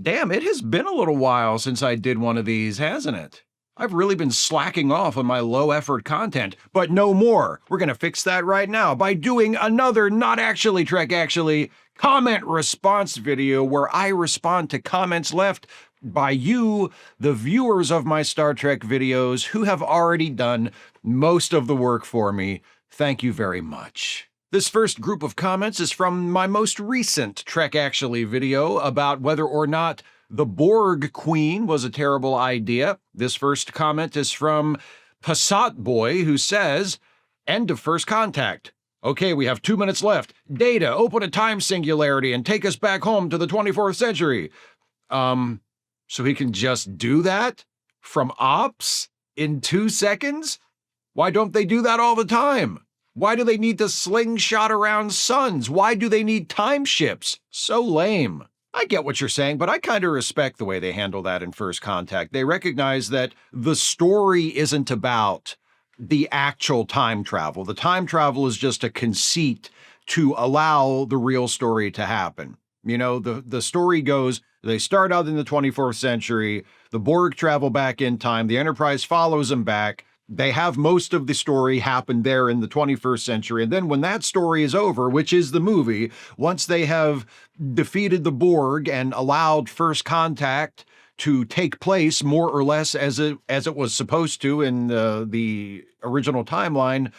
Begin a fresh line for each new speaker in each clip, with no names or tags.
Damn, it has been a little while since I did one of these, hasn't it? I've really been slacking off on my low-effort content, but no more. We're gonna fix that right now by doing another Not Actually Trek Actually comment response video where I respond to comments left by you, the viewers of my Star Trek videos, who have already done most of the work for me. Thank you very much. This first group of comments is from my most recent Trek Actually video about whether or not the Borg Queen was a terrible idea. This first comment is from Passat Boy, who says, "End of first contact. Okay, we have 2 minutes left. Data, open a time singularity and take us back home to the 24th century. So he can just do that? From ops? In 2 seconds? Why don't they do that all the time? Why do they need to slingshot around suns? Why do they need time ships? So lame." I get what you're saying, but I kind of respect the way they handle that in First Contact. They recognize that the story isn't about the actual time travel. The time travel is just a conceit to allow the real story to happen. You know, the story goes, they start out in the 24th century, the Borg travel back in time, the Enterprise follows them back, they have most of the story happen there in the 21st century. And then when that story is over, which is the movie, once they have defeated the Borg and allowed First Contact to take place more or less as it was supposed to in the original timeline,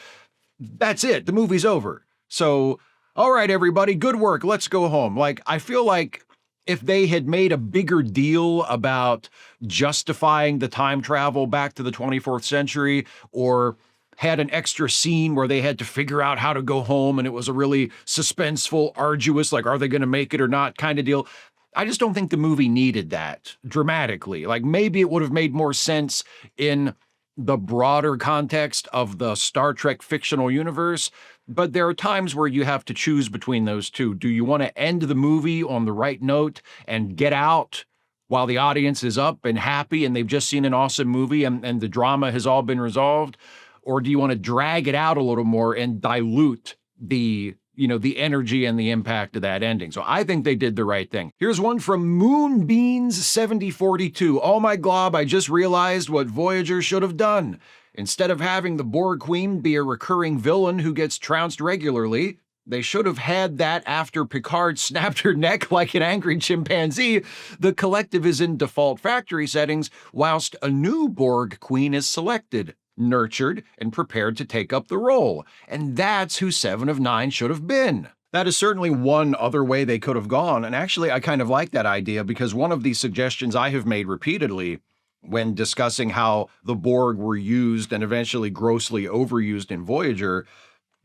that's it. The movie's over. So, all right, everybody, good work. Let's go home. Like, I feel like if they had made a bigger deal about justifying the time travel back to the 24th century, or had an extra scene where they had to figure out how to go home and it was a really suspenseful, arduous, like, are they going to make it or not kind of deal. I just don't think the movie needed that dramatically. Like, maybe it would have made more sense in the broader context of the Star Trek fictional universe. But there are times where you have to choose between those two. Do you want to end the movie on the right note and get out while the audience is up and happy and they've just seen an awesome movie and the drama has all been resolved? Or do you want to drag it out a little more and dilute the energy and the impact of that ending? So I think they did the right thing. Here's one from Moonbeans7042. Oh my glob, I just realized what Voyager should have done. Instead of having the Borg Queen be a recurring villain who gets trounced regularly, they should have had that after Picard snapped her neck like an angry chimpanzee. The collective is in default factory settings, whilst a new Borg Queen is selected, nurtured, and prepared to take up the role. And that's who 7 of 9 should have been. That is certainly one other way they could have gone. And actually, I kind of like that idea, because one of the suggestions I have made repeatedly when discussing how the Borg were used and eventually grossly overused in Voyager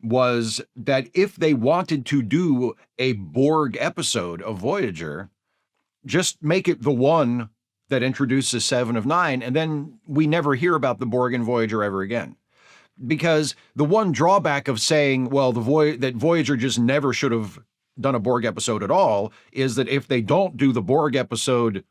was that if they wanted to do a Borg episode of Voyager, just make it the one that introduces 7 of 9, and then we never hear about the Borg in Voyager ever again. Because the one drawback of saying, well, that Voyager just never should have done a Borg episode at all is that if they don't do the Borg episode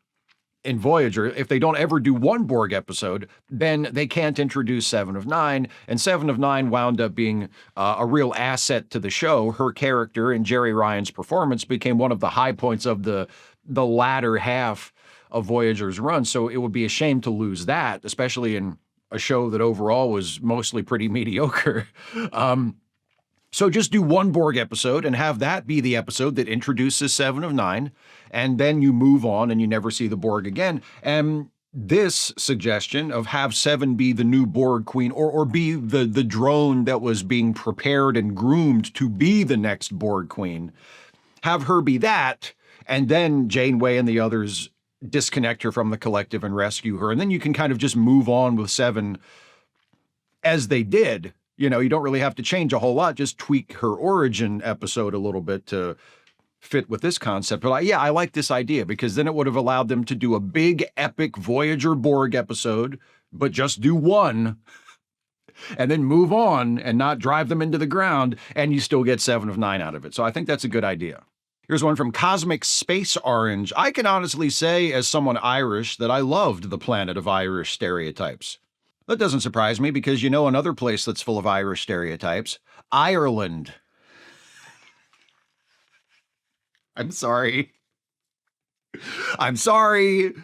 in Voyager, if they don't ever do one Borg episode, then they can't introduce 7 of 9, and 7 of 9 wound up being a real asset to the show. Her character and Jerry Ryan's performance became one of the high points of the latter half of Voyager's run, so it would be a shame to lose that, especially in a show that overall was mostly pretty mediocre. So just do one Borg episode and have that be the episode that introduces 7 of 9, and then you move on and you never see the Borg again. And this suggestion of have 7 be the new Borg Queen, or be the drone that was being prepared and groomed to be the next Borg Queen, have her be that, and then Janeway and the others disconnect her from the collective and rescue her. And then you can kind of just move on with 7 as they did. You know, you don't really have to change a whole lot, just tweak her origin episode a little bit to fit with this concept. But I like this idea, because then it would have allowed them to do a big epic Voyager Borg episode, but just do one and then move on and not drive them into the ground, and you still get 7 of 9 out of it. So I think that's a good idea. Here's one from Cosmic Space Orange. I can honestly say, as someone Irish, that I loved the Planet of Irish Stereotypes. That doesn't surprise me, because you know another place that's full of Irish stereotypes? Ireland. I'm sorry. I'm sorry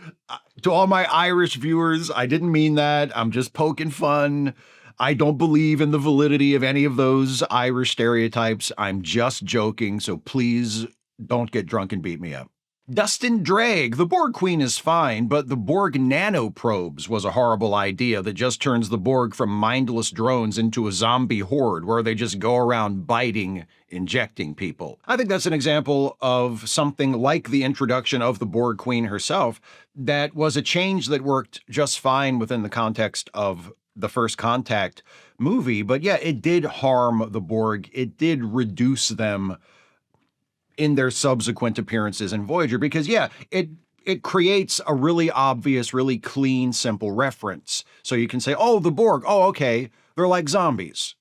to all my Irish viewers. I didn't mean that. I'm just poking fun. I don't believe in the validity of any of those Irish stereotypes. I'm just joking, so please don't get drunk and beat me up. Dustin Drake, the Borg Queen is fine, but the Borg nanoprobes was a horrible idea that just turns the Borg from mindless drones into a zombie horde where they just go around biting, injecting people. I think that's an example of something like the introduction of the Borg Queen herself that was a change that worked just fine within the context of the First Contact movie. But yeah, it did harm the Borg. It did reduce them in their subsequent appearances in Voyager, because yeah, it creates a really obvious, really clean, simple reference. So you can say, oh, the Borg, oh, okay, they're like zombies.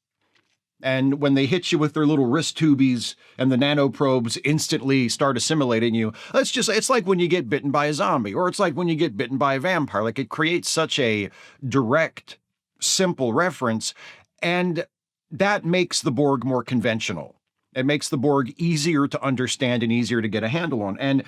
And when they hit you with their little wrist tubies and the nanoprobes instantly start assimilating you, it's like when you get bitten by a zombie, or it's like when you get bitten by a vampire. Like, it creates such a direct, simple reference, and that makes the Borg more conventional. It makes the Borg easier to understand and easier to get a handle on. And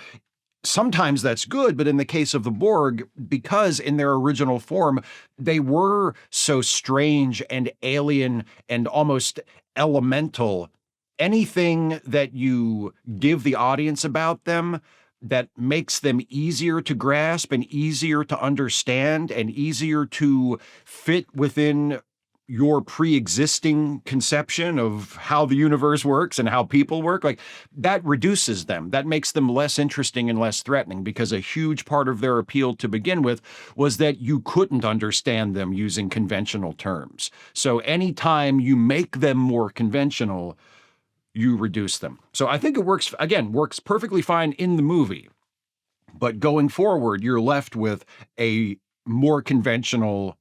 sometimes that's good, but in the case of the Borg, because in their original form, they were so strange and alien and almost elemental, anything that you give the audience about them that makes them easier to grasp and easier to understand and easier to fit within your pre-existing conception of how the universe works and how people work, like, that reduces them. That makes them less interesting and less threatening, because a huge part of their appeal to begin with was that you couldn't understand them using conventional terms. So anytime you make them more conventional, you reduce them. So I think it works perfectly fine in the movie. But going forward, you're left with a more conventional,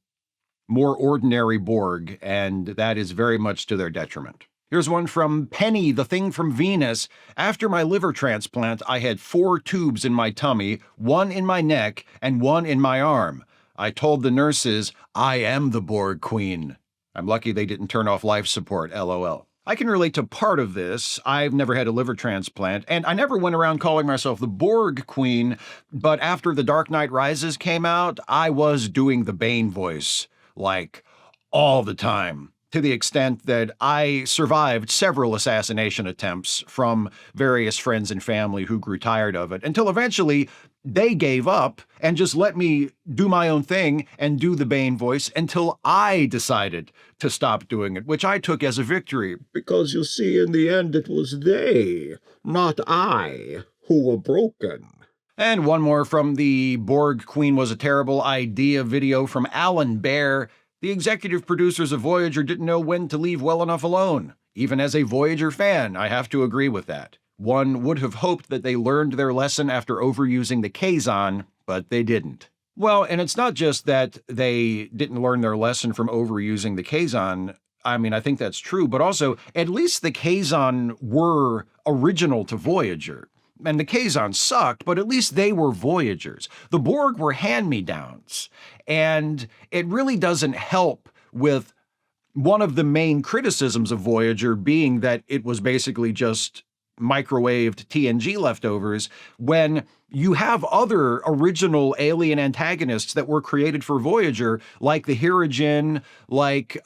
more ordinary Borg, and that is very much to their detriment. Here's one from Penny, the Thing from Venus. After my liver transplant, I had 4 tubes in my tummy, 1 in my neck, and 1 in my arm. I told the nurses, I am the Borg Queen. I'm lucky they didn't turn off life support, LOL. I can relate to part of this. I've never had a liver transplant, and I never went around calling myself the Borg Queen, but after The Dark Knight Rises came out, I was doing the Bane voice, like, all the time, to the extent that I survived several assassination attempts from various friends and family who grew tired of it, until eventually they gave up and just let me do my own thing and do the Bane voice until I decided to stop doing it, which I took as a victory. Because you see, in the end, it was they, not I, who were broken. And one more from the Borg Queen was a terrible idea video from Alan Bear. The executive producers of Voyager didn't know when to leave well enough alone. Even as a Voyager fan, I have to agree with that. One would have hoped that they learned their lesson after overusing the Kazon, but they didn't. Well, and it's not just that they didn't learn their lesson from overusing the Kazon. I mean, I think that's true, but also, at least the Kazon were original to Voyager. And the Kazon sucked, but at least they were Voyagers. The Borg were hand-me-downs. And it really doesn't help with one of the main criticisms of Voyager being that it was basically just microwaved TNG leftovers, when you have other original alien antagonists that were created for Voyager, like the Hirogen, like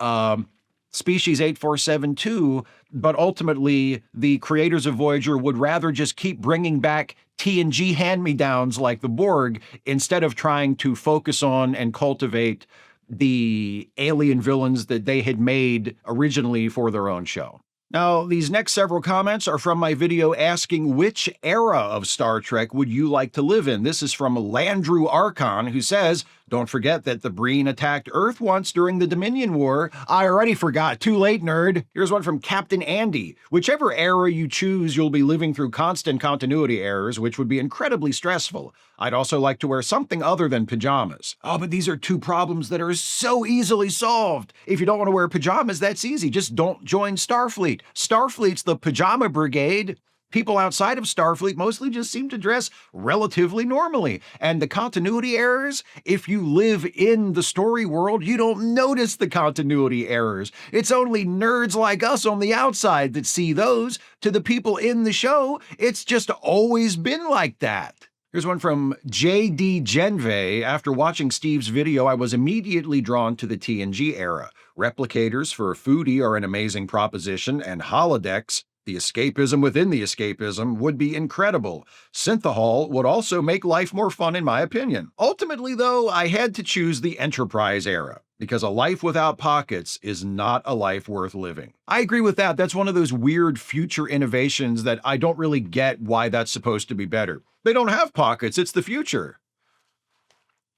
Species 8472, but ultimately the creators of Voyager would rather just keep bringing back TNG hand-me-downs like the Borg, instead of trying to focus on and cultivate the alien villains that they had made originally for their own show. Now, these next several comments are from my video asking which era of Star Trek would you like to live in. This is from Landrew Archon, who says, don't forget that the Breen attacked Earth once during the Dominion War. I already forgot. Too late, nerd. Here's one from Captain Andy. Whichever era you choose, you'll be living through constant continuity errors, which would be incredibly stressful. I'd also like to wear something other than pajamas. Oh, but these are 2 problems that are so easily solved. If you don't want to wear pajamas, that's easy. Just don't join Starfleet. Starfleet's the pajama brigade. People outside of Starfleet mostly just seem to dress relatively normally. And the continuity errors, if you live in the story world, you don't notice the continuity errors. It's only nerds like us on the outside that see those. To the people in the show, it's just always been like that. Here's one from JD Genve. After watching Steve's video, I was immediately drawn to the TNG era. Replicators for a foodie are an amazing proposition, and holodecks, the escapism within the escapism, would be incredible. Synthahol would also make life more fun, in my opinion. Ultimately, though, I had to choose the Enterprise era, because a life without pockets is not a life worth living. I agree with that. That's one of those weird future innovations that I don't really get why that's supposed to be better. They don't have pockets. It's the future.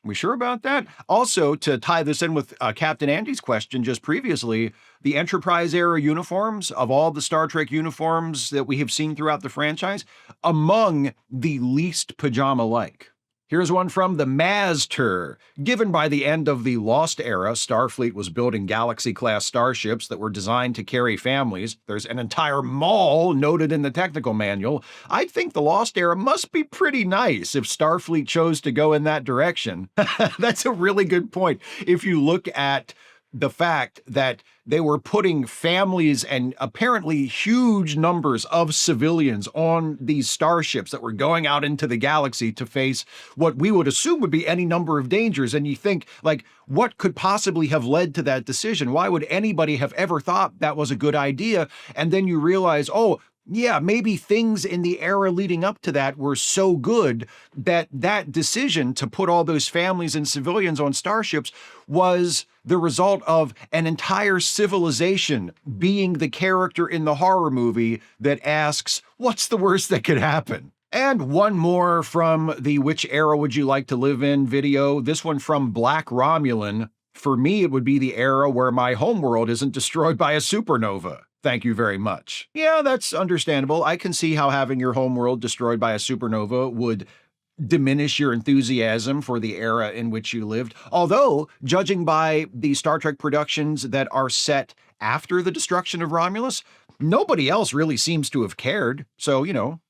We sure about that? Also, to tie this in with Captain Andy's question just previously, the Enterprise era uniforms, of all the Star Trek uniforms that we have seen throughout the franchise, among the least pajama-like. Here's one from the Master. Given by the end of the Lost era, Starfleet was building Galaxy-class starships that were designed to carry families. There's an entire mall noted in the technical manual. I think the Lost era must be pretty nice if Starfleet chose to go in that direction. That's a really good point. If you look at the fact that they were putting families and apparently huge numbers of civilians on these starships that were going out into the galaxy to face what we would assume would be any number of dangers. And you think, like, what could possibly have led to that decision? Why would anybody have ever thought that was a good idea? And then you realize, oh, yeah, maybe things in the era leading up to that were so good that that decision to put all those families and civilians on starships was the result of an entire civilization being the character in the horror movie that asks, what's the worst that could happen? And one more from the Which Era Would You Like to Live In video. This one from Black Romulan. For me, it would be the era where my homeworld isn't destroyed by a supernova. Thank you very much. Yeah, that's understandable. I can see how having your homeworld destroyed by a supernova would diminish your enthusiasm for the era in which you lived. Although, judging by the Star Trek productions that are set after the destruction of Romulus, nobody else really seems to have cared. So, you know,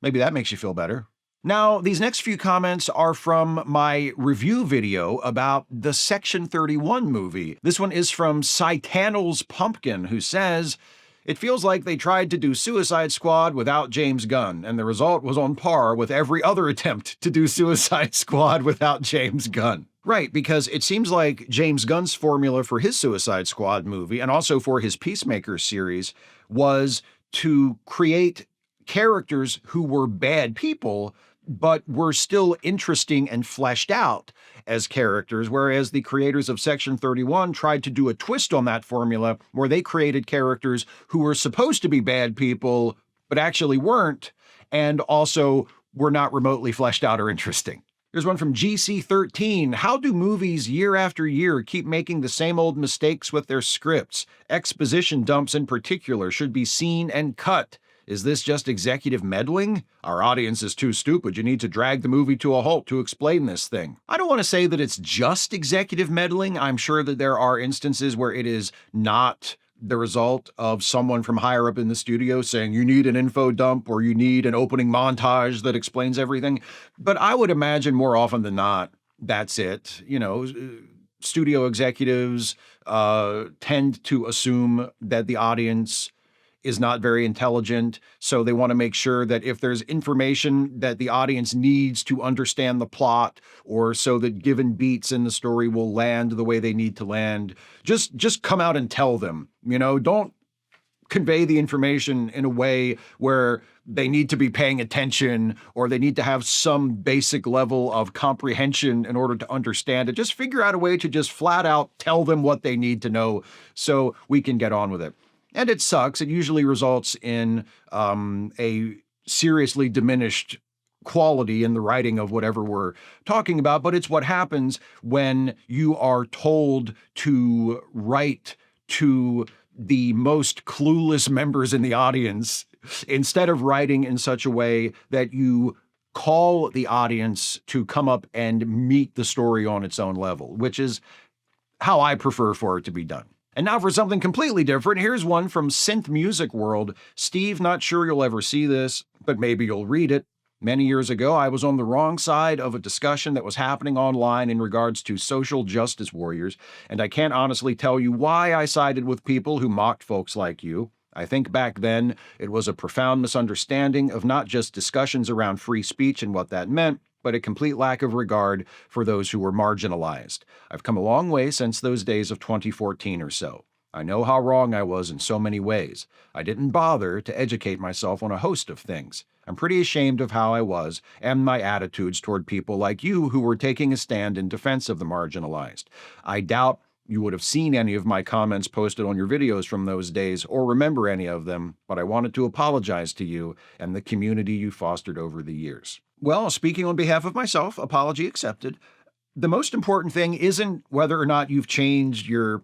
maybe that makes you feel better. Now, these next few comments are from my review video about the Section 31 movie. This one is from Citanel's Pumpkin, who says, it feels like they tried to do Suicide Squad without James Gunn, and the result was on par with every other attempt to do Suicide Squad without James Gunn. Right, because it seems like James Gunn's formula for his Suicide Squad movie, and also for his Peacemaker series, was to create characters who were bad people, but were still interesting and fleshed out as characters, whereas the creators of Section 31 tried to do a twist on that formula where they created characters who were supposed to be bad people, but actually weren't, and also were not remotely fleshed out or interesting. Here's one from GC13. How do movies year after year keep making the same old mistakes with their scripts? Exposition dumps in particular should be seen and cut. Is this just executive meddling? Our audience is too stupid. You need to drag the movie to a halt to explain this thing. I don't want to say that it's just executive meddling. I'm sure that there are instances where it is not the result of someone from higher up in the studio saying you need an info dump or you need an opening montage that explains everything. But I would imagine more often than not, that's it. You know, studio executives tend to assume that the audience is not very intelligent, so they want to make sure that if there's information that the audience needs to understand the plot, or so that given beats in the story will land the way they need to land, just come out and tell them. You know, don't convey the information in a way where they need to be paying attention or they need to have some basic level of comprehension in order to understand it. Just figure out a way to just flat out tell them what they need to know so we can get on with it. And it sucks. It usually results in a seriously diminished quality in the writing of whatever we're talking about. But it's what happens when you are told to write to the most clueless members in the audience instead of writing in such a way that you call the audience to come up and meet the story on its own level, which is how I prefer for it to be done. And now for something completely different. Here's one from Synth Music World. Steve, not sure you'll ever see this, but maybe you'll read it. Many years ago, I was on the wrong side of a discussion that was happening online in regards to social justice warriors, and I can't honestly tell you why I sided with people who mocked folks like you. I think back then it was a profound misunderstanding of not just discussions around free speech and what that meant, but a complete lack of regard for those who were marginalized. I've come a long way since those days of 2014 or so. I know how wrong I was in so many ways. I didn't bother to educate myself on a host of things. I'm pretty ashamed of how I was and my attitudes toward people like you who were taking a stand in defense of the marginalized. I doubt you would have seen any of my comments posted on your videos from those days or remember any of them, but I wanted to apologize to you and the community you fostered over the years. Well, speaking on behalf of myself, apology accepted. The most important thing isn't whether or not you've changed your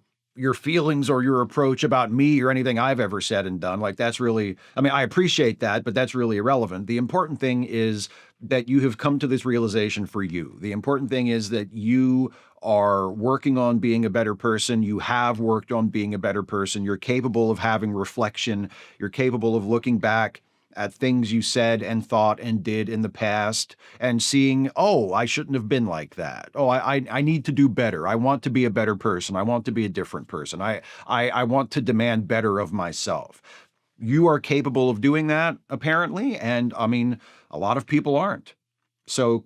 feelings or your approach about me or anything I've ever said and done. Like, that's really, I mean, I appreciate that, but that's really irrelevant. The important thing is that you have come to this realization for you. The important thing is that you are working on being a better person. You have worked on being a better person. You're capable of having reflection. You're capable of looking back at things you said and thought and did in the past and seeing, oh, I shouldn't have been like that. Oh, I need to do better. I want to be a better person. I want to be a different person. I want to demand better of myself. You are capable of doing that, apparently, and I mean, a lot of people aren't. So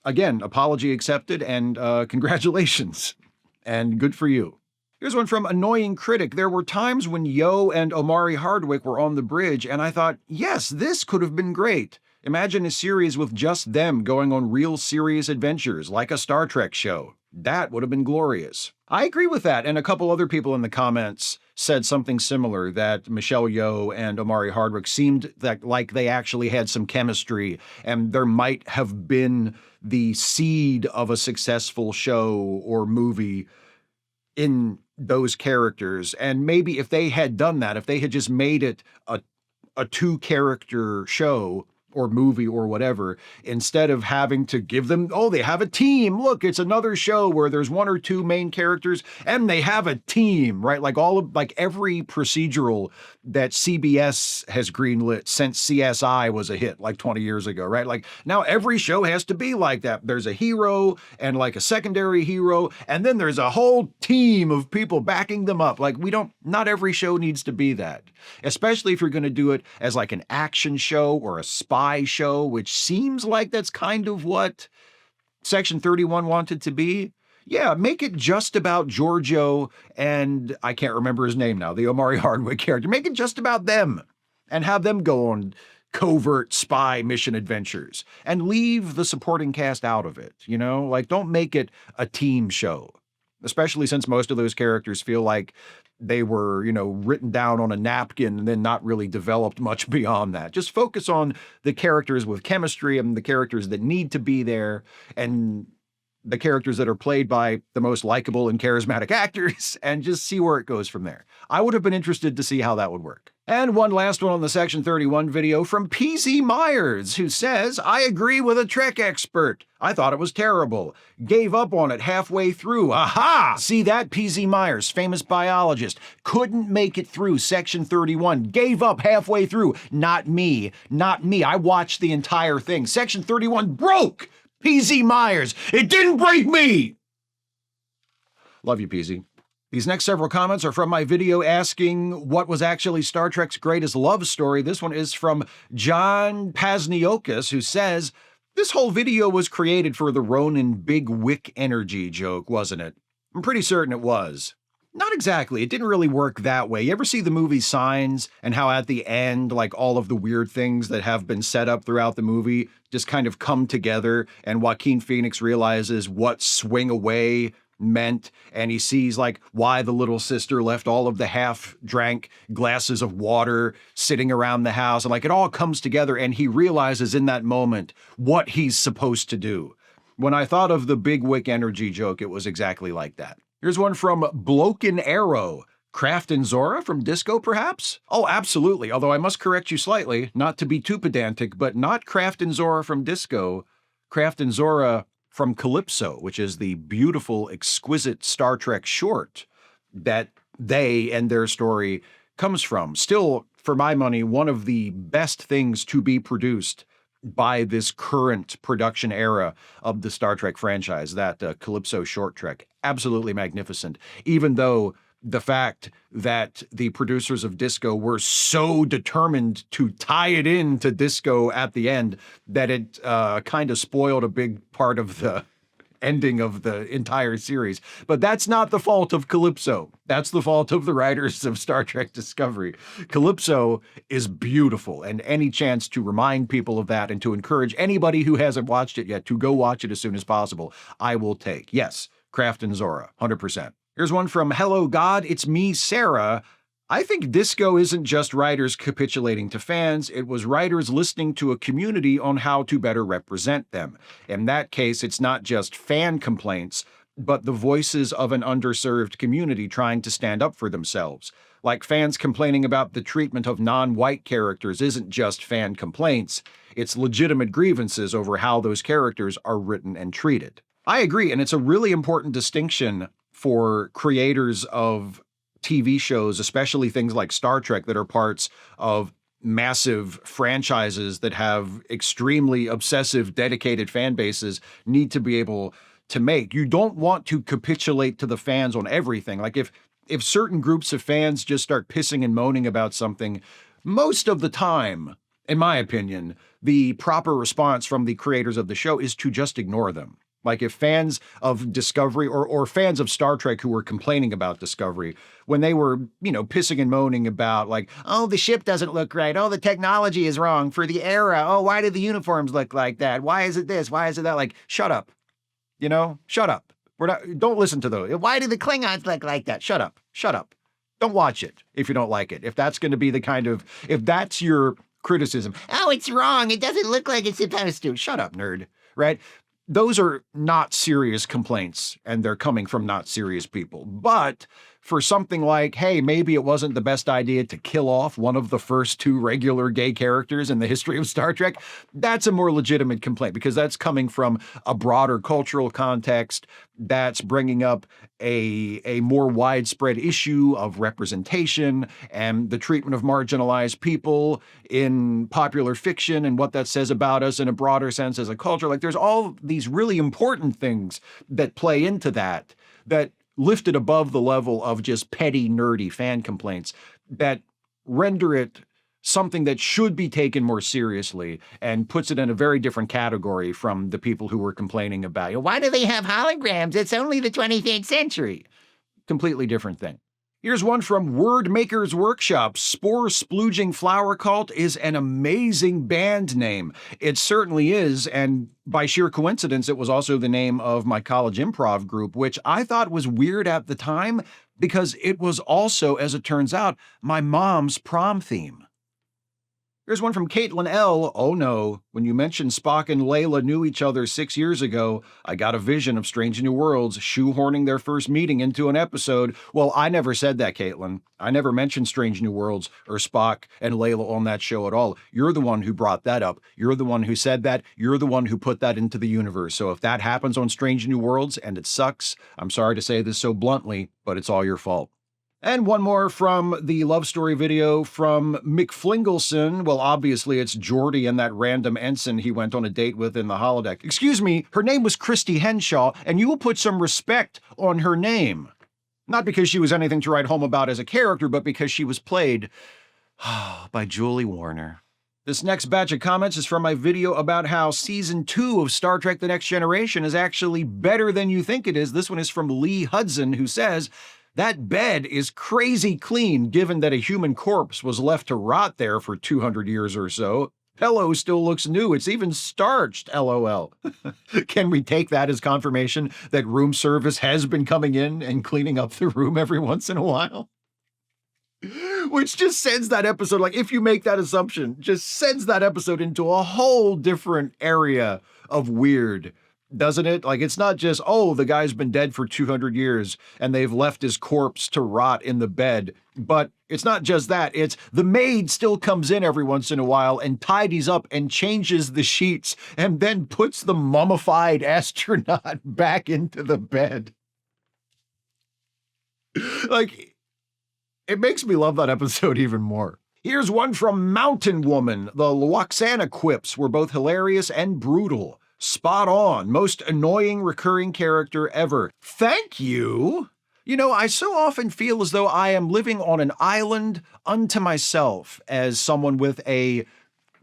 again, apology accepted, and congratulations, and good for you. Here's one from Annoying Critic. There were times when Yo and Omari Hardwick were on the bridge, and I thought, yes, this could have been great. Imagine a series with just them going on real serious adventures, like a Star Trek show. That would have been glorious. I agree with that, and a couple other people in the comments said something similar, that Michelle Yeoh and Omari Hardwick seemed like they actually had some chemistry, and there might have been the seed of a successful show or movie in those characters. And maybe if they had done that, if they had just made it a two-character show or movie or whatever, instead of having to give them, oh, they have a team. Look, it's another show where there's one or two main characters and they have a team, right? Like every procedural that CBS has greenlit since CSI was a hit like 20 years ago, right? Like now every show has to be like that. There's a hero and like a secondary hero, and then there's a whole team of people backing them up. Like not every show needs to be that, especially if you're going to do it as like an action show or a spy show, which seems like that's kind of what Section 31 wanted to be. Yeah, make it just about Giorgio and I can't remember his name now, the Omari Hardwick character. Make it just about them and have them go on covert spy mission adventures and leave the supporting cast out of it, you know? Like, don't make it a team show, especially since most of those characters feel like they were, written down on a napkin and then not really developed much beyond that. Just focus on the characters with chemistry and the characters that need to be there and the characters that are played by the most likable and charismatic actors, and just see where it goes from there. I would have been interested to see how that would work. And one last one on the Section 31 video from PZ Myers, who says, I agree with a Trek expert. I thought it was terrible. Gave up on it halfway through. Aha! See that? PZ Myers, famous biologist, couldn't make it through Section 31. Gave up halfway through. Not me. Not me. I watched the entire thing. Section 31 broke! PZ Myers, it didn't break me! Love you, PZ. These next several comments are from my video asking what was actually Star Trek's greatest love story. This one is from John Pasniokis, who says, this whole video was created for the Ronin big wick energy joke, wasn't it? I'm pretty certain it was. Not exactly. It didn't really work that way. You ever see the movie Signs and how at the end, like all of the weird things that have been set up throughout the movie just kind of come together, and Joaquin Phoenix realizes what swing away meant, and he sees like why the little sister left all of the half-drank glasses of water sitting around the house, and like it all comes together, and he realizes in that moment what he's supposed to do. When I thought of the big wick energy joke, it was exactly like that. Here's one from Bloken Arrow. Kraft and Zora from Disco, perhaps? Oh, absolutely. Although I must correct you slightly, not to be too pedantic, but not Kraft and Zora from Disco. Kraft and Zora from Calypso, which is the beautiful, exquisite Star Trek short that they and their story comes from. Still, for my money, one of the best things to be produced by this current production era of the Star Trek franchise, that Calypso short trek. Absolutely magnificent. Even though the fact that the producers of Disco were so determined to tie it in to Disco at the end that it kind of spoiled a big part of the ending of the entire series. But that's not the fault of Calypso. That's the fault of the writers of Star Trek Discovery. Calypso is beautiful, and any chance to remind people of that and to encourage anybody who hasn't watched it yet to go watch it as soon as possible, I will take. Yes, Kraft and Zora, 100%. Here's one from Hello God, it's me, Sarah. I think Disco isn't just writers capitulating to fans, it was writers listening to a community on how to better represent them. In that case, it's not just fan complaints, but the voices of an underserved community trying to stand up for themselves. Like fans complaining about the treatment of non-white characters isn't just fan complaints, it's legitimate grievances over how those characters are written and treated. I agree, and it's a really important distinction for creators of TV shows, especially things like Star Trek that are parts of massive franchises that have extremely obsessive, dedicated fan bases, need to be able to make. You don't want to capitulate to the fans on everything. Like if certain groups of fans just start pissing and moaning about something, most of the time, in my opinion, the proper response from the creators of the show is to just ignore them. Like if fans of Discovery or fans of Star Trek who were complaining about Discovery, when they were, pissing and moaning about like, oh, the ship doesn't look right. Oh, the technology is wrong for the era. Oh, why do the uniforms look like that? Why is it this? Why is it that? Like, shut up. Shut up. Don't listen to those. Why do the Klingons look like that? Shut up. Shut up. Don't watch it if you don't like it. If that's going to be if that's your criticism. Oh, it's wrong. It doesn't look like it's supposed to. Shut up, nerd. Right? Those are not serious complaints, and they're coming from not serious people. But for something like, hey, maybe it wasn't the best idea to kill off one of the first two regular gay characters in the history of Star Trek, that's a more legitimate complaint because that's coming from a broader cultural context that's bringing up a more widespread issue of representation and the treatment of marginalized people in popular fiction and what that says about us in a broader sense as a culture. Like there's all these really important things that play into that lifted above the level of just petty, nerdy fan complaints that render it something that should be taken more seriously and puts it in a very different category from the people who were complaining about, why do they have holograms? It's only the 23rd century. Completely different thing. Here's one from Word Maker's Workshop. Spore Splooging Flower Cult is an amazing band name. It certainly is, and by sheer coincidence, it was also the name of my college improv group, which I thought was weird at the time because it was also, as it turns out, my mom's prom theme. Here's one from Caitlin L. Oh no, when you mentioned Spock and Leila knew each other 6 years ago, I got a vision of Strange New Worlds shoehorning their first meeting into an episode. Well, I never said that, Caitlin. I never mentioned Strange New Worlds or Spock and Leila on that show at all. You're the one who brought that up. You're the one who said that. You're the one who put that into the universe. So if that happens on Strange New Worlds and it sucks, I'm sorry to say this so bluntly, but it's all your fault. And one more from the love story video from McFlingelson. Well, obviously it's Geordi and that random ensign he went on a date with in the holodeck. Excuse me, her name was Christy Henshaw, and you will put some respect on her name. Not because she was anything to write home about as a character, but because she was played by Julie Warner. This next batch of comments is from my video about how Season 2 of Star Trek The Next Generation is actually better than you think it is. This one is from Lee Hudson, who says, that bed is crazy clean given that a human corpse was left to rot there for 200 years or so. Pillow still looks new. It's even starched, LOL. Can we take that as confirmation that room service has been coming in and cleaning up the room every once in a while? Which just sends that episode, like if you make that assumption, just sends that episode into a whole different area of weird. Doesn't it? Like, it's not just, oh, the guy's been dead for 200 years and they've left his corpse to rot in the bed. But it's not just that. It's the maid still comes in every once in a while and tidies up and changes the sheets and then puts the mummified astronaut back into the bed. Like, it makes me love that episode even more. Here's one from Mountain Woman. The Lwaxana quips were both hilarious and brutal. Spot on. Most annoying recurring character ever. Thank you. You know, I so often feel as though I am living on an island unto myself as someone with a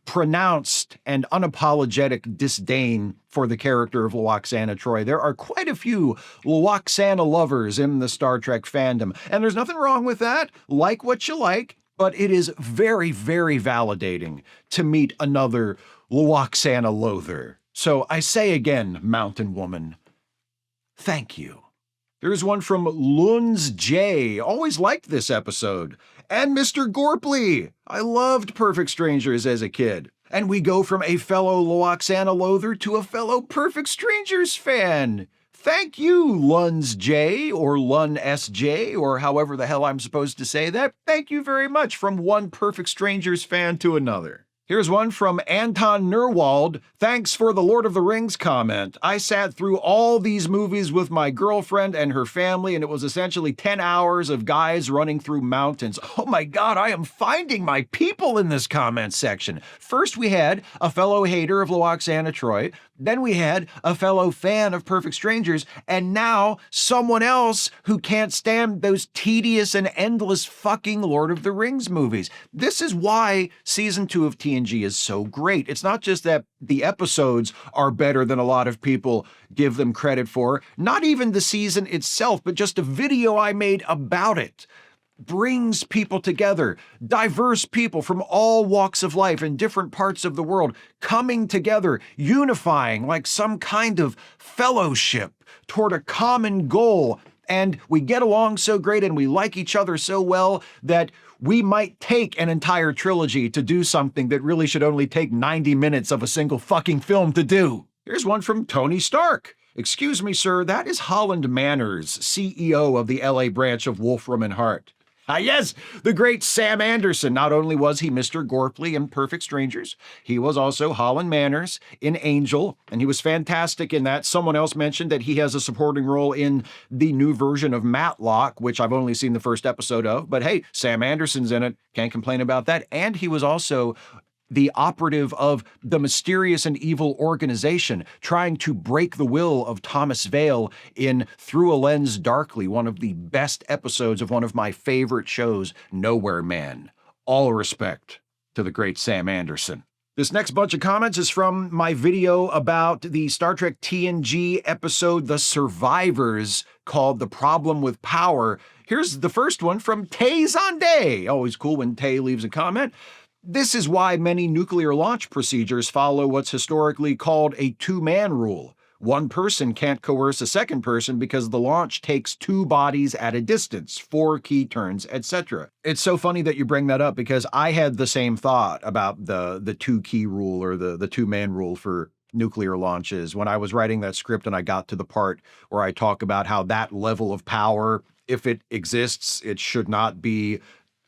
pronounced and unapologetic disdain for the character of Loxana Troi. There are quite a few Loxana lovers in the Star Trek fandom, and there's nothing wrong with that. Like what you like, but it is very, very validating to meet another Loxana loather. So I say again, Mountain Woman, thank you. There's one from Luns J. Always liked this episode. And Mr. Gorpley. I loved Perfect Strangers as a kid. And we go from a fellow Loxana loather to a fellow Perfect Strangers fan. Thank you, Luns J. or Lun SJ, or however the hell I'm supposed to say that. Thank you very much from one Perfect Strangers fan to another. Here's one from Anton Nerwald. Thanks for the Lord of the Rings comment. I sat through all these movies with my girlfriend and her family, and it was essentially 10 hours of guys running through mountains. Oh my God, I am finding my people in this comment section. First, we had a fellow hater of Loxana Troi. Then we had a fellow fan of Perfect Strangers, and now someone else who can't stand those tedious and endless fucking Lord of the Rings movies. This is why season 2 of TNG is so great. It's not just that the episodes are better than a lot of people give them credit for, not even the season itself, but just a video I made about it brings people together, diverse people from all walks of life in different parts of the world, coming together, unifying like some kind of fellowship toward a common goal. And we get along so great and we like each other so well that we might take an entire trilogy to do something that really should only take 90 minutes of a single fucking film to do. Here's one from Tony Stark. Excuse me, sir, that is Holland Manners, CEO of the LA branch of Wolfram and Hart. Ah, yes, the great Sam Anderson. Not only was he Mr. Gorpley in Perfect Strangers, he was also Holland Manners in Angel, and he was fantastic in that. Someone else mentioned that he has a supporting role in the new version of Matlock, which I've only seen the first episode of, but hey, Sam Anderson's in it. Can't complain about that. And he was also the operative of the mysterious and evil organization trying to break the will of Thomas Vale in Through a Lens Darkly, one of the best episodes of one of my favorite shows, Nowhere Man. All respect to the great Sam Anderson. This next bunch of comments is from my video about the Star Trek TNG episode The Survivors, called The Problem with Power. Here's the first one from Tay Zonday. Always cool when Tay leaves a comment. This is why many nuclear launch procedures follow what's historically called a two-man rule. One person can't coerce a second person because the launch takes two bodies at a distance, 4 key turns, etc. It's so funny that you bring that up because I had the same thought about the two-key rule or the two-man rule for nuclear launches when I was writing that script and I got to the part where I talk about how that level of power, if it exists, it should not be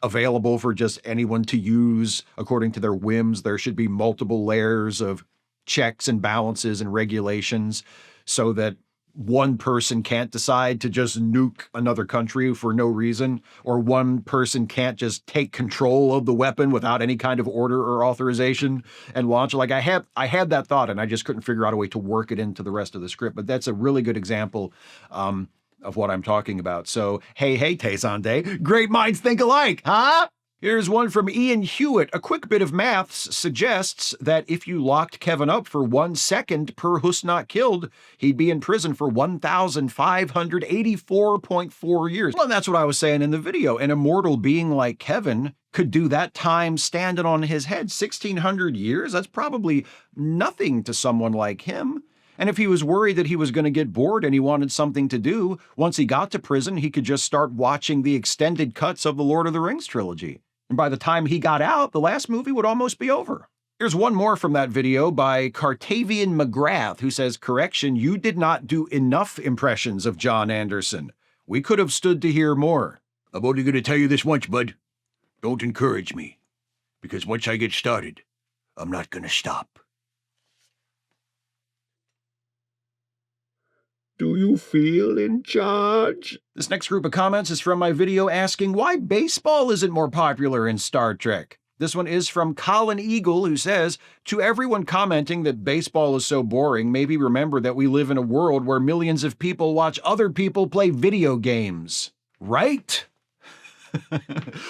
available for just anyone to use according to their whims. There should be multiple layers of checks and balances and regulations so that one person can't decide to just nuke another country for no reason, or one person can't just take control of the weapon without any kind of order or authorization and launch. Like I had that thought and I just couldn't figure out a way to work it into the rest of the script. But that's a really good example of what I'm talking about. So, hey, Tay Zonday, great minds think alike, huh? Here's one from Ian Hewitt. A quick bit of maths suggests that if you locked Kevin up for 1 second per Who's Not Killed, he'd be in prison for 1,584.4 years. Well, that's what I was saying in the video. An immortal being like Kevin could do that time standing on his head. 1,600 years? That's probably nothing to someone like him. And if he was worried that he was going to get bored and he wanted something to do, once he got to prison, he could just start watching the extended cuts of the Lord of the Rings trilogy. And by the time he got out, the last movie would almost be over. Here's one more from that video by Cartavian McGrath, who says, correction, you did not do enough impressions of John Anderson. We could have stood to hear more. I'm only going to tell you this once, bud. Don't encourage me. Because once I get started, I'm not going to stop. Do you feel in charge? This next group of comments is from my video asking why baseball isn't more popular in Star Trek. This one is from Colin Eagle, who says, to everyone commenting that baseball is so boring, maybe remember that we live in a world where millions of people watch other people play video games. Right?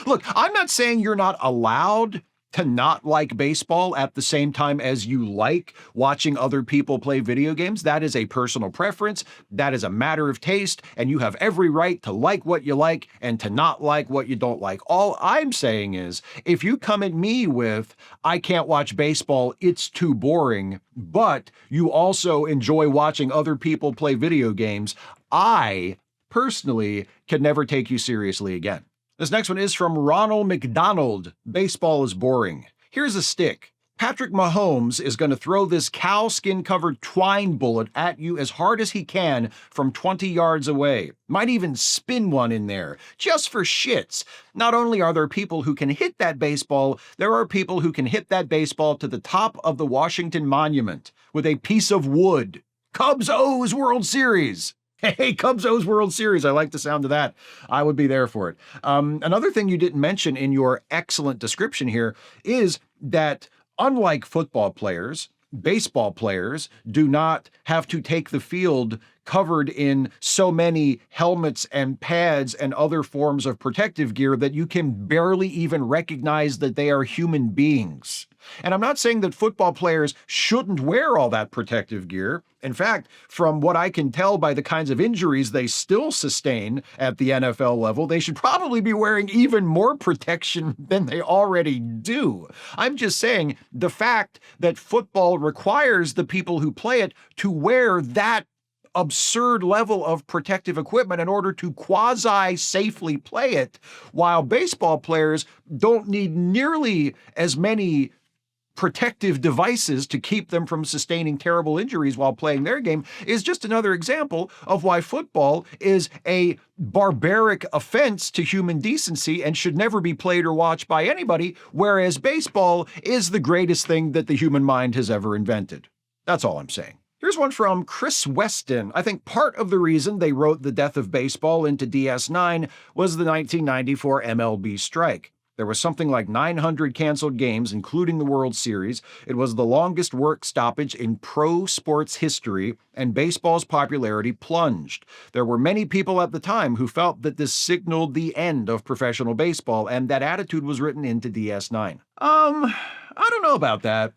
Look, I'm not saying you're not allowed to not like baseball at the same time as you like watching other people play video games. That is a personal preference. That is a matter of taste, and you have every right to like what you like and to not like what you don't like. All I'm saying is, if you come at me with, I can't watch baseball, it's too boring, but you also enjoy watching other people play video games, I personally can never take you seriously again. This next one is from Ronald McDonald. Baseball is boring. Here's a stick. Patrick Mahomes is going to throw this cow skin covered twine bullet at you as hard as he can from 20 yards away. Might even spin one in there, just for shits. Not only are there people who can hit that baseball, there are people who can hit that baseball to the top of the Washington Monument with a piece of wood. Cubs O's World Series. Hey, Cubs O's World Series. I like the sound of that. I would be there for it. Another thing you didn't mention in your excellent description here is that unlike football players, baseball players do not have to take the field covered in so many helmets and pads and other forms of protective gear that you can barely even recognize that they are human beings. And I'm not saying that football players shouldn't wear all that protective gear. In fact, from what I can tell by the kinds of injuries they still sustain at the NFL level, they should probably be wearing even more protection than they already do. I'm just saying the fact that football requires the people who play it to wear that absurd level of protective equipment in order to quasi-safely play it, while baseball players don't need nearly as many protective devices to keep them from sustaining terrible injuries while playing their game, is just another example of why football is a barbaric offense to human decency and should never be played or watched by anybody, whereas baseball is the greatest thing that the human mind has ever invented. That's all I'm saying. Here's one from Chris Weston. I think part of the reason they wrote the death of baseball into DS9 was the 1994 MLB strike. There was something like 900 canceled games, including the World Series. It was the longest work stoppage in pro sports history, and baseball's popularity plunged. There were many people at the time who felt that this signaled the end of professional baseball, and that attitude was written into DS9. I don't know about that.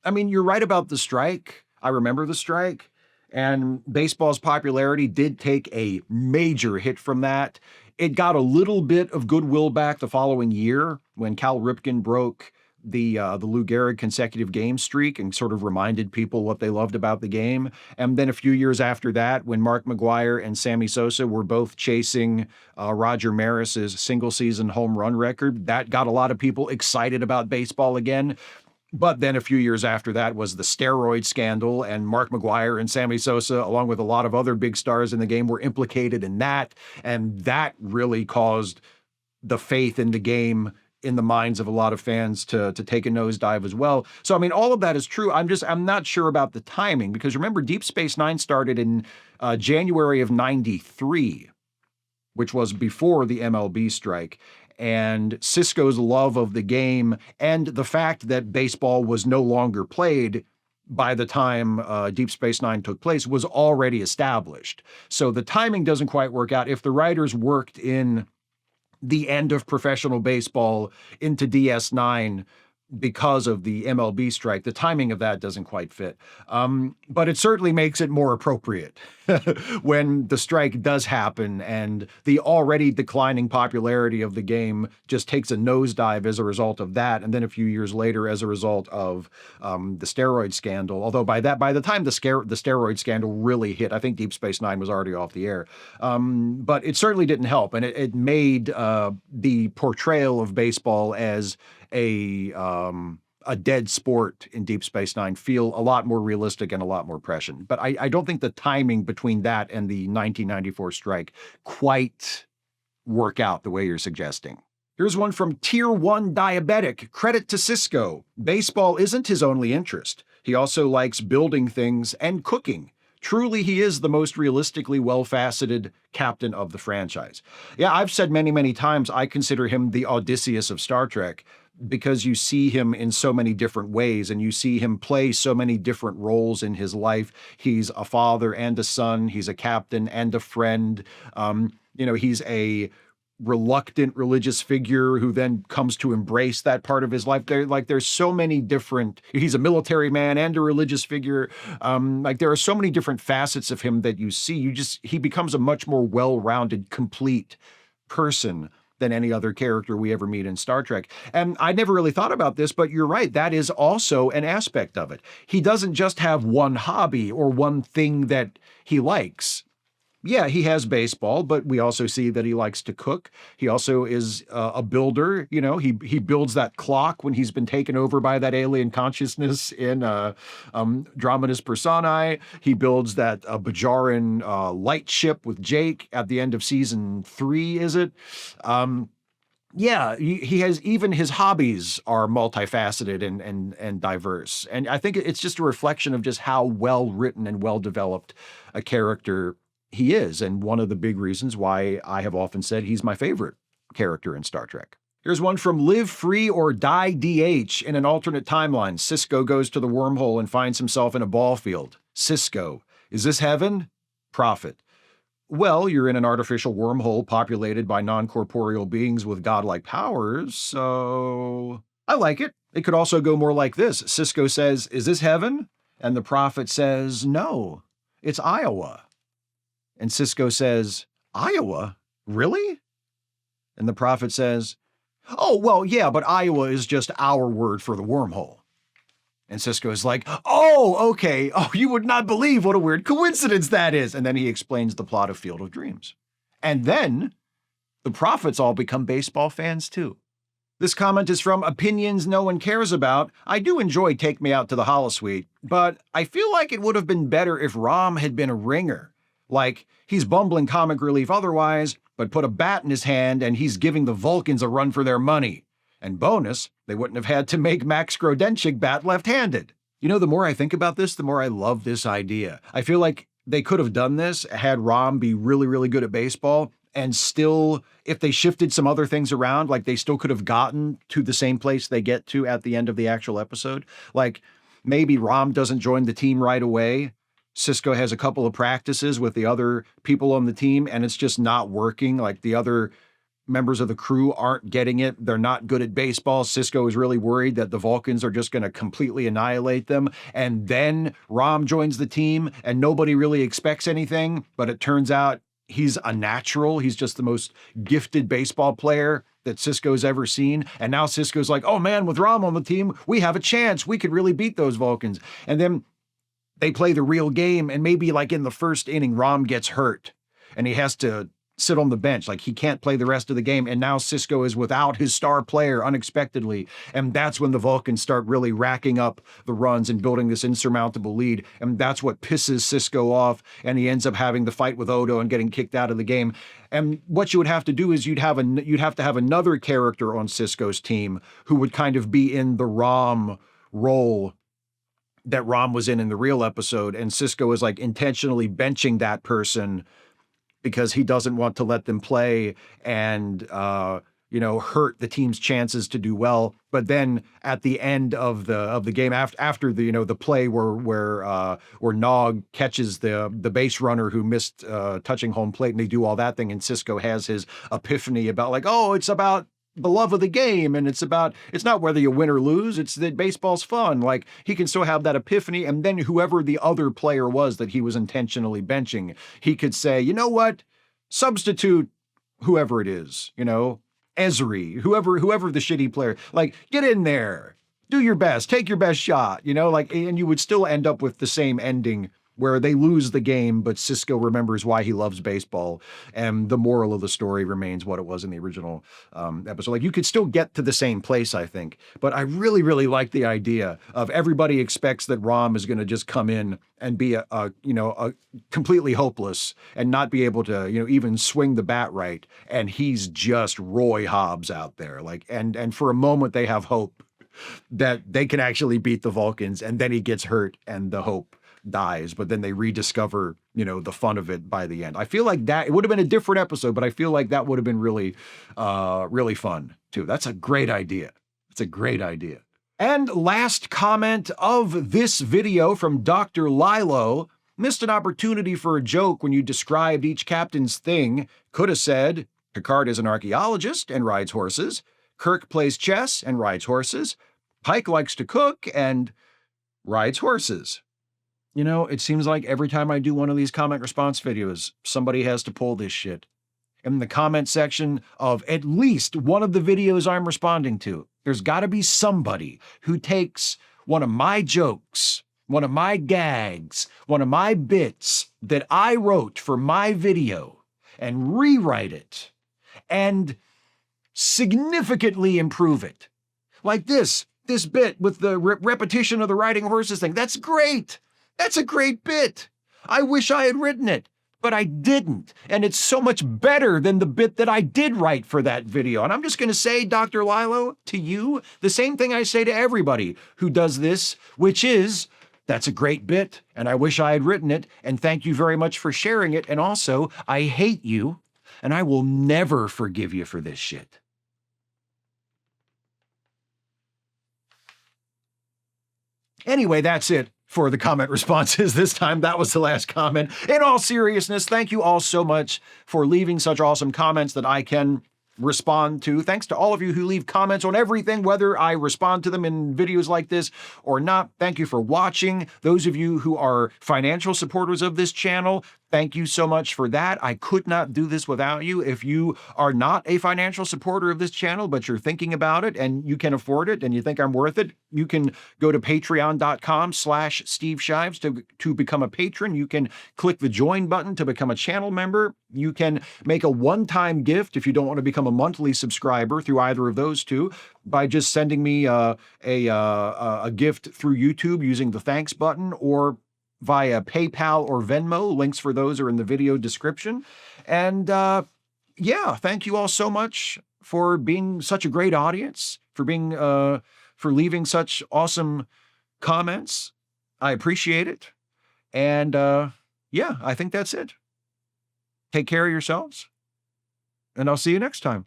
I mean, you're right about the strike. I remember the strike, and baseball's popularity did take a major hit from that. It got a little bit of goodwill back the following year when Cal Ripken broke the Lou Gehrig consecutive game streak and sort of reminded people what they loved about the game. And then a few years after that, when Mark McGwire and Sammy Sosa were both chasing Roger Maris's single-season home run record, that got a lot of people excited about baseball again. But then a few years after that was the steroid scandal, and Mark McGwire and Sammy Sosa, along with a lot of other big stars in the game, were implicated in that. And that really caused the faith in the game in the minds of a lot of fans to take a nosedive as well. So, I mean, all of that is true. I'm not sure about the timing, because remember, Deep Space Nine started in January of '93, which was before the MLB strike. And Sisko's love of the game and the fact that baseball was no longer played by the time Deep Space Nine took place was already established. So the timing doesn't quite work out. If the writers worked in the end of professional baseball into DS9 because of the MLB strike, the timing of that doesn't quite fit. But it certainly makes it more appropriate when the strike does happen and the already declining popularity of the game just takes a nosedive as a result of that. And then a few years later, as a result of the steroid scandal, although by the time the steroid scandal really hit, I think Deep Space Nine was already off the air. But it certainly didn't help. And it made the portrayal of baseball as a dead sport in Deep Space Nine feel a lot more realistic and a lot more prescient. But I don't think the timing between that and the 1994 strike quite work out the way you're suggesting. Here's one from Tier 1 Diabetic. Credit to Sisko. Baseball isn't his only interest. He also likes building things and cooking. Truly, he is the most realistically well-faceted captain of the franchise. Yeah, I've said many, many times I consider him the Odysseus of Star Trek, because you see him in so many different ways and you see him play so many different roles in his life. He's a father and a son. He's a captain and a friend. He's a reluctant religious figure who then comes to embrace that part of his life. There's so many different, he's a military man and a religious figure. There are so many different facets of him that you see. He becomes a much more well-rounded, complete person than any other character we ever meet in Star Trek. And I never really thought about this, but you're right. That is also an aspect of it. He doesn't just have one hobby or one thing that he likes. Yeah, he has baseball, but we also see that he likes to cook. He also is a builder. He builds that clock when he's been taken over by that alien consciousness in Andromeda's Personae. He builds that Bajoran light ship with Jake at the end of season 3, is it? Yeah, he has, even his hobbies are multifaceted and diverse. And I think it's just a reflection of just how well written and well developed a character he is, and one of the big reasons why I have often said he's my favorite character in Star Trek. Here's one from Live Free or Die DH. In an alternate timeline, Sisko goes to the wormhole and finds himself in a ball field. Sisko, is this heaven? Prophet, well, you're in an artificial wormhole populated by non-corporeal beings with godlike powers, so I like it. It could also go more like this. Sisko says, is this heaven? And the prophet says, no, it's Iowa. And Sisko says, Iowa? Really? And the prophet says, oh, well, yeah, but Iowa is just our word for the wormhole. And Sisko is like, oh, okay. Oh, you would not believe what a weird coincidence that is. And then he explains the plot of Field of Dreams. And then the prophets all become baseball fans too. This comment is from Opinions No One Cares About. I do enjoy Take Me Out to the Holosuite, but I feel like it would have been better if Rom had been a ringer. Like, he's bumbling comic relief otherwise, but put a bat in his hand and he's giving the Vulcans a run for their money. And bonus, they wouldn't have had to make Max Grodenchik bat left-handed. The more I think about this, the more I love this idea. I feel like they could have done this, had Rom be really, really good at baseball, and still, if they shifted some other things around, like they still could have gotten to the same place they get to at the end of the actual episode. Like, maybe Rom doesn't join the team right away. Sisko has a couple of practices with the other people on the team, and it's just not working. Like, the other members of the crew aren't getting it. They're not good at baseball. Sisko is really worried that the Vulcans are just going to completely annihilate them. And then Rom joins the team, and nobody really expects anything, but it turns out he's a natural. He's just the most gifted baseball player that Sisko's ever seen. And now Sisko's like, oh man, with Rom on the team, we have a chance. We could really beat those Vulcans. And then they play the real game, and maybe like in the first inning, Rom gets hurt and he has to sit on the bench. Like, he can't play the rest of the game. And now Sisko is without his star player unexpectedly. And that's when the Vulcans start really racking up the runs and building this insurmountable lead. And that's what pisses Sisko off. And he ends up having the fight with Odo and getting kicked out of the game. And what you would have to do is you'd have to have another character on Sisko's team who would kind of be in the Rom role that Rom was in the real episode. And Sisko is like intentionally benching that person because he doesn't want to let them play and, hurt the team's chances to do well. But then at the end of the game, after the play where Nog catches the base runner who missed touching home plate, and they do all that thing, and Sisko has his epiphany about like, oh, it's about the love of the game, and it's not whether you win or lose, it's that baseball's fun. Like, he can still have that epiphany, and then whoever the other player was that he was intentionally benching, he could say, you know what, substitute whoever it is, Ezri, whoever the shitty player, like, get in there, do your best, take your best shot, and you would still end up with the same ending where they lose the game, but Sisko remembers why he loves baseball, and the moral of the story remains what it was in the original episode. Like, you could still get to the same place, I think, but I really, really like the idea of everybody expects that Rom is going to just come in and be a completely hopeless and not be able to, even swing the bat right, and he's just Roy Hobbs out there, like, and for a moment they have hope that they can actually beat the Vulcans, and then he gets hurt, and the hope dies, but then they rediscover, the fun of it by the end. I feel like that, it would have been a different episode, but I feel like that would have been really, really fun too. That's a great idea. It's a great idea. And last comment of this video from Dr. Leila. Missed an opportunity for a joke when you described each captain's thing. Could have said, Picard is an archaeologist and rides horses. Kirk plays chess and rides horses. Pike likes to cook and rides horses. You know, it seems like every time I do one of these comment response videos, somebody has to pull this shit. In the comment section of at least one of the videos I'm responding to, there's got to be somebody who takes one of my jokes, one of my gags, one of my bits that I wrote for my video and rewrite it and significantly improve it. Like this bit with the repetition of the riding horses thing. That's great. That's a great bit. I wish I had written it, but I didn't. And it's so much better than the bit that I did write for that video. And I'm just going to say, Dr. Leila, to you, the same thing I say to everybody who does this, which is, that's a great bit, and I wish I had written it, and thank you very much for sharing it, and also, I hate you, and I will never forgive you for this shit. Anyway, that's it for the comment responses this time. That was the last comment. In all seriousness, thank you all so much for leaving such awesome comments that I can respond to. Thanks to all of you who leave comments on everything, whether I respond to them in videos like this or not. Thank you for watching. Those of you who are financial supporters of this channel, thank you so much for that. I could not do this without you. If you are not a financial supporter of this channel, but you're thinking about it and you can afford it and you think I'm worth it, you can go to patreon.com/Steve Shives to become a patron. You can click the join button to become a channel member. You can make a one-time gift if you don't want to become a monthly subscriber through either of those two by just sending me a gift through YouTube using the thanks button or via PayPal or Venmo. Links for those are in the video description. And yeah, thank you all so much for being such a great audience, for leaving such awesome comments. I appreciate it. And yeah, I think that's it. Take care of yourselves, and I'll see you next time.